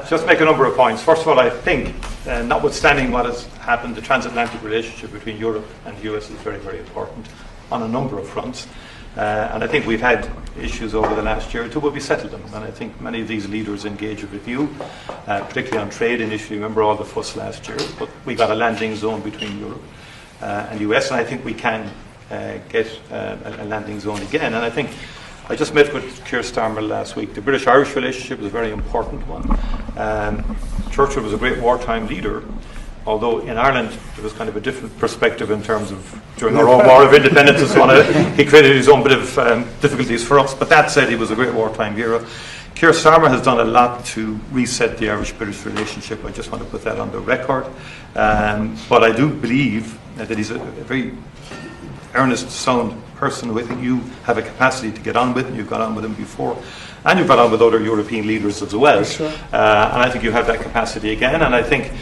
just make a number of points. First of all, I think, notwithstanding what has happened, the transatlantic relationship between Europe and the US is very, very important on a number of fronts. And I think we've had issues over the last year or two, but we settled them. And I think many of these leaders engage with you, particularly on trade initially. Remember all the fuss last year, but we got a landing zone between Europe and the US, and I think we can get a landing zone again. And I think I just met with Keir Starmer last week. The British-Irish relationship is a very important one. Churchill was a great wartime leader, although in Ireland there was kind of a different perspective in terms of during our own War of Independence and so on. He created his own bit of difficulties for us, but that said, he was a great wartime hero. Keir Starmer has done a lot to reset the Irish-British relationship. I just want to put that on the record. But I do believe that he's a very earnest, sound person who I think you have a capacity to get on with, and you've got on with him before. And you've got on with other European leaders as well. Sure. And I think you have that capacity again. And I think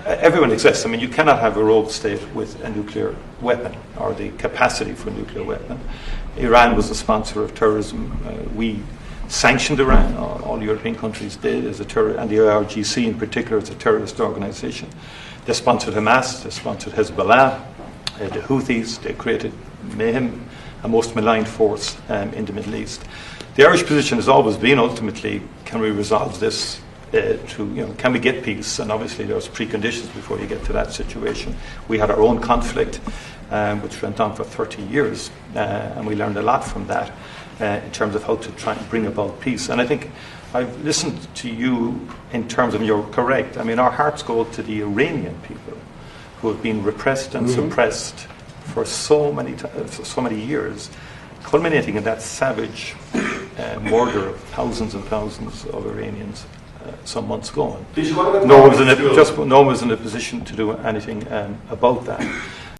everyone exists. I mean, you cannot have a rogue state with a nuclear weapon or the capacity for a nuclear weapon. Iran was a sponsor of terrorism. We sanctioned Iran. All European countries did, as a and the IRGC in particular as a terrorist organization. They sponsored Hamas. They sponsored Hezbollah. The Houthis. They created mayhem, a most maligned force in the Middle East. The Irish position has always been, ultimately, can we resolve this can we get peace? And obviously there's preconditions before you get to that situation. We had our own conflict, which went on for 30 years, and we learned a lot from that in terms of how to try and bring about peace. And I think I've listened to you in terms of, you're correct, I mean, our hearts go to the Iranian people who have been repressed and suppressed for so many years, culminating in that savage murder of thousands and thousands of Iranians some months ago. No one was in a position to do anything about that.